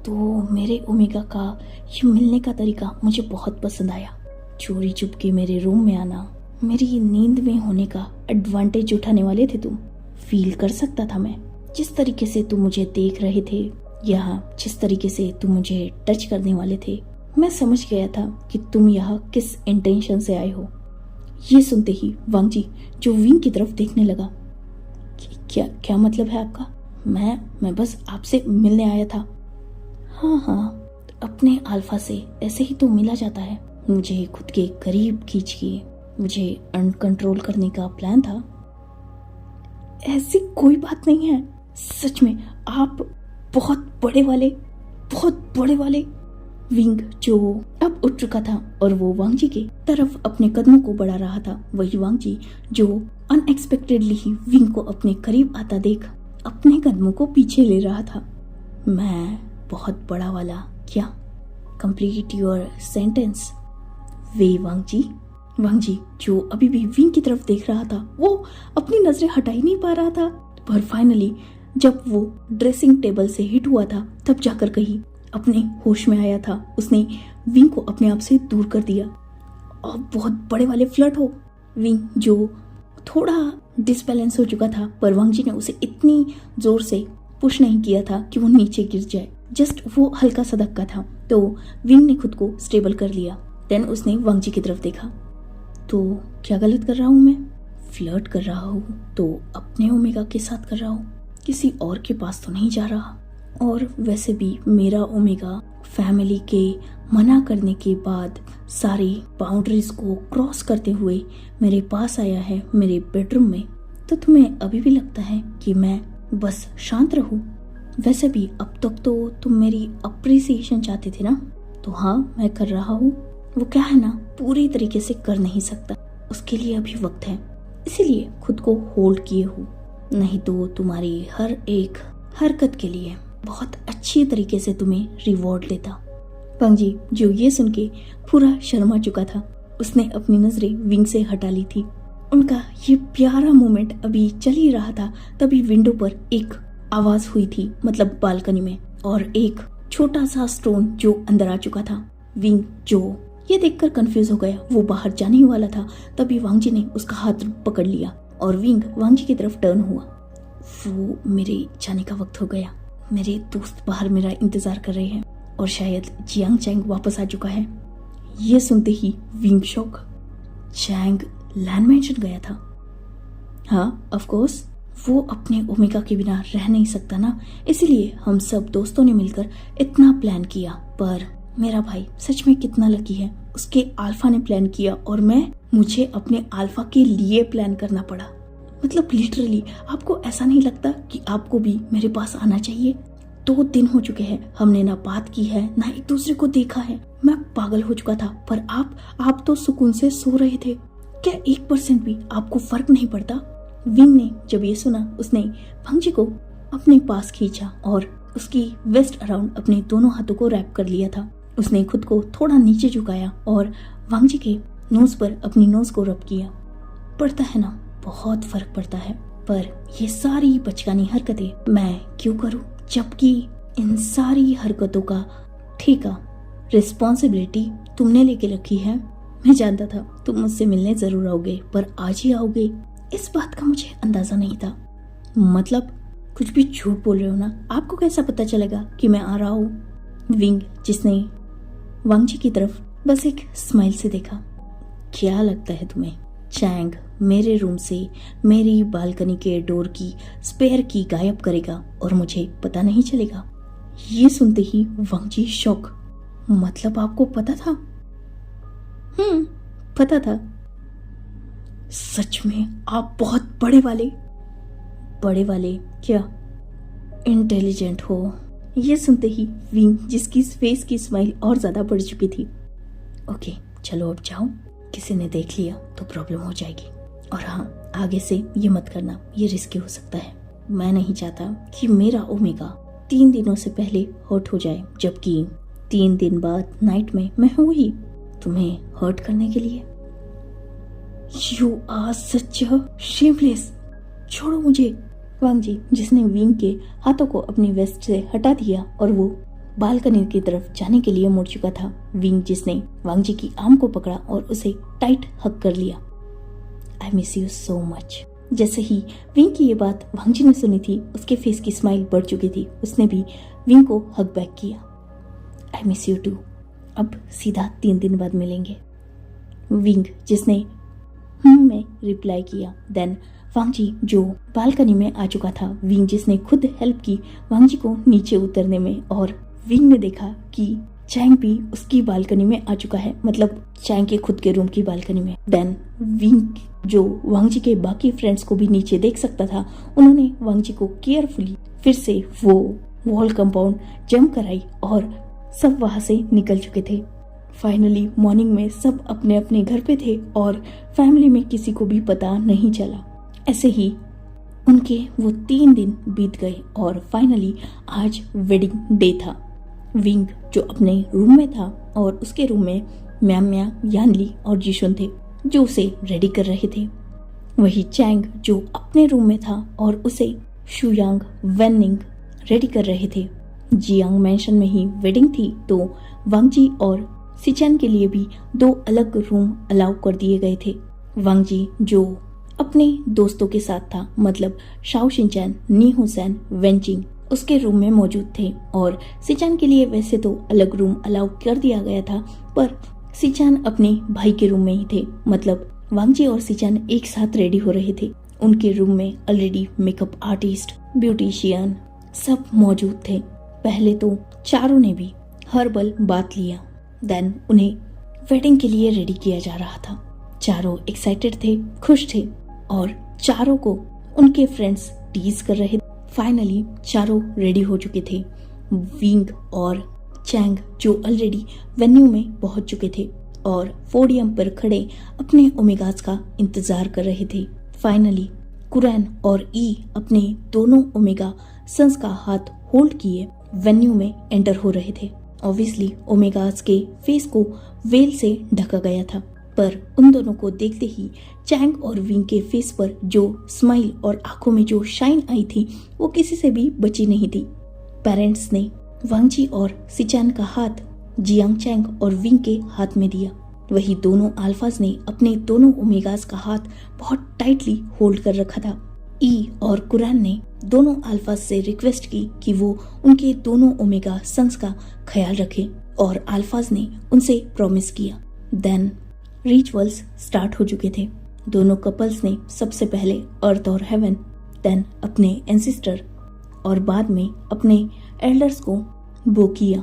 तो मेरे ओमेगा का ये मिलने का तरीका मुझे बहुत पसंद आया। चोरी चुप के मेरे रूम में आना, मेरी नींद में होने का एडवांटेज उठाने वाले थे तुम। फील कर सकता था मैं, जिस तरीके से तुम मुझे देख रहे थे या जिस तरीके से तुम मुझे टच करने वाले थे। मैं समझ गया था कि तुम यहाँ किस इंटेंशन से आए हो। ये सुनते ही वांग जी, जो विंग की तरफ देखने लगा, क्या मतलब है आपका? मैं बस आपसे मिलने आया था। हाँ, अपने अल्फा से ऐसे ही तो मिला जाता है। मुझे खुद के करीब खींच के मुझे अनकंट्रोल करने का प्लान था। ऐसी कोई बात नहीं है। सच में आप बहुत बड़े वाले। विंग, जो अब उठ चुका था और वो वांग जी के तरफ अपने कदमों को बढ़ा रहा था, वही वांग जी जो अनएक्सपेक्टेडली ही विंग को अपने करीब आता देख अपने कदमों को पीछे ले रहा था। मैं बहुत बड़ा वाला क्या? कंप्लीट योर सेंटेंस वे वांग जी, जो अभी भी विंग की तरफ देख रहा था, वो अपनी नजरें हटा ही नहीं पा रहा था। पर फाइनली जब वो ड्रेसिंग टेबल से हिट हुआ था, तब जाकर कहीं अपने होश में आया था। उसने विंग को अपने आप से दूर कर दिया। और बहुत बड़े वाले फ्लर्ट हो। विंग, जो थोड़ा डिसबैलेंस हो चुका था, पर वांग जी ने उसे इतनी जोर से पुश नहीं किया था कि वो नीचे गिर जाए। जस्ट वो हल्का सा धक्का था, तो विंग ने खुद को स्टेबल कर लिया। देन उसने वांग जी की तरफ देखा। तो क्या गलत कर रहा हूँ मैं? फ्लर्ट कर रहा हूँ तो अपने ओमेगा के साथ कर रहा हूँ, किसी और के पास तो नहीं जा रहा। और वैसे भी मेरा ओमेगा फैमिली के मना करने के बाद सारी बाउंड्रीज को क्रॉस करते हुए मेरे पास आया है, मेरे बेडरूम में। तो तुम्हें अभी भी लगता है कि मैं बस शांत रहूं? वैसे भी अब तक तो तुम मेरी अप्रिसिएशन चाहते थे ना, तो हाँ मैं कर रहा हूँ। वो क्या है ना, पूरी तरीके से कर नहीं सकता, उसके लिए अभी वक्त है, इसीलिए खुद को होल्ड किए हूँ। नहीं तो तुम्हारी हर एक हरकत के लिए बहुत अच्छी तरीके से तुम्हें रिवॉर्ड देता। वांग जी, जो ये सुन के पूरा शर्मा चुका था, उसने अपनी नजरें विंग से हटा ली थी। उनका ये प्यारा मोमेंट अभी चल ही रहा था, तभी विंडो पर एक आवाज हुई थी, मतलब बालकनी में, और एक छोटा सा स्टोन जो अंदर आ चुका था। विंग, जो ये देखकर कंफ्यूज हो गया, वो बाहर जाने ही वाला था, तभी वांग जी ने उसका हाथ पकड़ लिया और विंग वांग जी की तरफ टर्न हुआ। वो मेरे जाने का वक्त हो गया। मेरे दोस्त बाहर मेरा इंतजार कर रहे हैं और शायद जियांग चैंग वापस आ चुका है। ये सुनते ही Wing shock. Chang Land mansion गया था? हाँ ऑफ कोर्स, वो अपने ओमेगा के बिना रह नहीं सकता ना, इसीलिए हम सब दोस्तों ने मिलकर इतना प्लान किया। पर मेरा भाई सच में कितना लकी है, उसके अल्फा ने प्लान किया और मुझे अपने अल्फा के लिए प्लान करना पड़ा। मतलब लिटरली, आपको ऐसा नहीं लगता कि आपको भी मेरे पास आना चाहिए? 2 दिन हो चुके हैं, हमने ना बात की है ना एक दूसरे को देखा है। मैं पागल हो चुका था, पर आप तो सुकून से सो रहे थे। क्या 1% भी आपको फर्क नहीं पड़ता? विंग ने जब ये सुना, उसने वांगजी को अपने पास खींचा और उसकी वेस्ट अराउंड अपने दोनों हाथों को रैप कर लिया था। उसने खुद को थोड़ा नीचे झुकाया और वांगजी के नोज पर अपनी नोज को रब किया। पड़ता है ना, बहुत फर्क पड़ता है, पर ये सारी बचकानी हरकतें मैं क्यों करूं, जबकि इन सारी हरकतों का ठेका, रिस्पॉन्सिबिलिटी तुमने लेके रखी है। मैं जानता था तुम मुझसे मिलने जरूर आओगे, पर आज ही आओगे इस बात का मुझे अंदाजा नहीं था। मतलब कुछ भी झूठ बोल रहे हो ना, आपको कैसा पता चलेगा कि मैं आ रहा हूँ? विंग, जिसने वांगजी की तरफ बस एक स्माइल से देखा। क्या लगता है तुम्हें चैंग मेरे रूम से मेरी बालकनी के डोर की स्पेयर की गायब करेगा और मुझे पता नहीं चलेगा? ये सुनते ही वांगजी शॉक। मतलब आपको पता था? पता था। सच में आप बहुत बड़े वाले क्या इंटेलिजेंट हो? ये सुनते ही विंग, जिसकी फेस की स्माइल और ज्यादा बढ़ चुकी थी, ओके चलो अब जाओ, किसी ने देख लिया तो प्रॉब्लम हो जाएगी। और हाँ, आगे से ये मत करना, ये रिस्की हो सकता है। मैं नहीं चाहता कि मेरा ओमेगा 3 दिनों से पहले हर्ट हो जाए, जबकि 3 दिन बाद नाइट में मैं हूँ ही तुम्हें हर्ट करने के लिए। यू आर सच शेमलेस, छोड़ो मुझे। वांगजी, जिसने विंग के हाथों को अपनी वेस्ट से हटा दिया और वो बालकनी की तरफ जाने के लिए मुड़ चुका था। विंग, जिसने वांगजी की आर्म को पकड़ा और उसे टाइट हग कर लिया। आई मिस यू सो मच। जैसे ही विंग की ये बात वांगजी ने सुनी थी, उसके फेस की स्माइल बढ़ चुकी थी। उसने भी विंग को हग बैक किया। I miss you too. अब सीधा 3 दिन बाद मिलेंगे। विंग, जिसने में रिप्लाई किया। देन वांगजी, जो बालकनी में आ चुका था। विंग, जिसने खुद हेल्प की वांगजी को नीचे उतरने में, और विंग ने देखा कि चैंग भी उसकी बालकनी में आ चुका है, मतलब चैंग के खुद के रूम की बालकनी में। देन विंग, जो वांगजी के बाकी फ्रेंड्स को भी नीचे देख सकता था, उन्होंने वांगजी को केयरफुली फिर से वो वॉल कंपाउंड जंप कराई और सब वहां से निकल चुके थे। फाइनली मॉर्निंग में सब अपने अपने घर पे थे और फैमिली में किसी को भी पता नहीं चला। ऐसे ही उनके वो 3 दिन बीत गए और फाइनली आज वेडिंग डे था। विंग, जो अपने रूम में था, और उसके रूम में म्या, यानली और जिशुन थे, जो उसे रेडी कर रहे थे। वही चैंग, जो अपने रूम में था और उसे शुयांग, वेनिंग रेडी कर रहे थे। जियांग मैंशन में ही वेडिंग थी, तो वांगजी और सिचेन के लिए भी 2 अलग रूम अलाउ कर दिए गए थे। वांगजी, जो अपने दोस्तों के साथ था, मतलब शाओ शिनचैन, नी हुसैन, वेंजिंग, उसके रूम में मौजूद थे। और सिचेन के लिए वैसे तो अलग रूम अलाउ कर दिया गया था, पर सिचेन अपने भाई के रूम में ही थे। मतलब वांगजी और सिचेन एक साथ रेडी हो रहे थे। उनके रूम में ऑलरेडी मेकअप आर्टिस्ट, ब्यूटिशियन सब मौजूद थे। पहले तो चारों ने भी हर्बल बात लिया। देन उन्हें वेडिंग के लिए रेडी किया जा रहा था। चारों एक्साइटेड थे, खुश थे, और चारों को उनके फ्रेंड्स टीज कर रहे थे। फाइनली चारों रेडी हो चुके थे। विंग और चैंग, जो ऑलरेडी वेन्यू में पहुंच चुके थे और पोडियम पर खड़े अपने ओमेगास का इंतजार कर रहे थे। फाइनली कुरैन और ई अपने दोनों ओमेगा सन्स का हाथ होल्ड किए वेन्यू में एंटर हो रहे थे। ऑब्वियसली ओमेगास के फेस को वेल से ढका गया था, पर उन दोनों को देखते ही चैंग और विंग के फेस पर जो स्माइल और आंखों में जो शाइन आई थी, वो किसी से भी बची नहीं थी। पेरेंट्स ने वांगजी और सिचेन का हाथ जियांग चैंग और विंग के हाथ में दिया। वही दोनों अल्फाज ने अपने दोनों ओमेगास का हाथ बहुत टाइटली होल्ड कर रखा था। ई और कुरैन ने दोनों अल्फाज से रिक्वेस्ट की कि वो उनके दोनों ओमेगा सन्स का ख्याल रखें, और अल्फाज ने उनसे प्रॉमिस किया। देन रिचुअल्स स्टार्ट हो चुके थे। दोनों कपल्स ने सबसे पहले अर्थ और हेवन, देन अपने एंसेस्टर और बाद में अपने एल्डर्स को बो किया,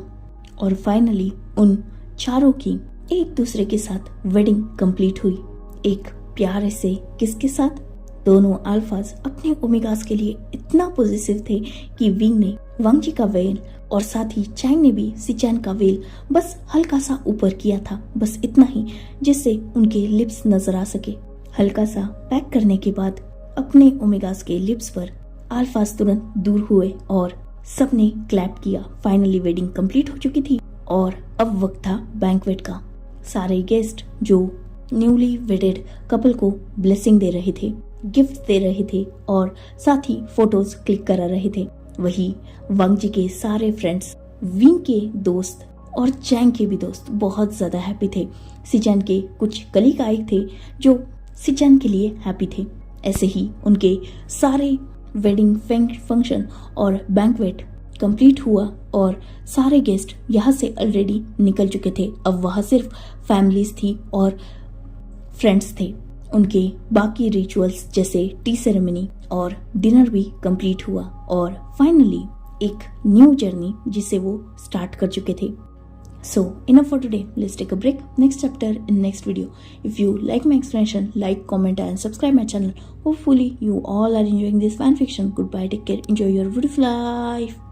और फाइनली उन चारों की एक दूसरे के साथ वेडिंग कंप्लीट हुई। एक प्यारे से किस के साथ। दोनों अल्फाज अपने ओमेगास के लिए इतना पॉजिटिव थे कि विंग ने वांगजी का वेल और साथ ही चैंग ने भी सिचेन का वेल बस हल्का सा ऊपर किया था, बस इतना ही जिससे उनके लिप्स नजर आ सके। हल्का सा पैक करने के बाद अपने ओमेगास के लिप्स पर अल्फास तुरंत दूर हुए और सबने क्लैप किया। फाइनली वेडिंग कंप्लीट हो चुकी थी और अब वक्त था बैंक्वेट का। सारे गेस्ट जो न्यूली वेडेड कपल को ब्लेसिंग दे रहे थे, गिफ्ट दे रहे थे और साथ ही फोटोज क्लिक करा रहे थे। वही वांग जी के सारे फ्रेंड्स, विंग के दोस्त और चैंग के भी दोस्त बहुत ज्यादा हैप्पी थे। सिचैन के कुछ कलीग आए थे जो सिचैन के लिए हैप्पी थे। ऐसे ही उनके सारे वेडिंग फंक्शन और बैंक्वेट कंप्लीट हुआ और सारे गेस्ट यहाँ से ऑलरेडी निकल चुके थे। अब वहाँ सिर्फ फैमिलीज थी और फ्रेंड्स थे। उनके बाकी रिचुअल्स जैसे टी सेरेमनी और डिनर भी कंप्लीट हुआ और फाइनली एक न्यू जर्नी जिसे वो स्टार्ट कर चुके थे। So enough for today. Let's take a break. Next chapter in next video. If you like my explanation, like, comment and subscribe my channel. Hopefully you all are enjoying this fan fiction. Goodbye. Take care. Enjoy your beautiful life.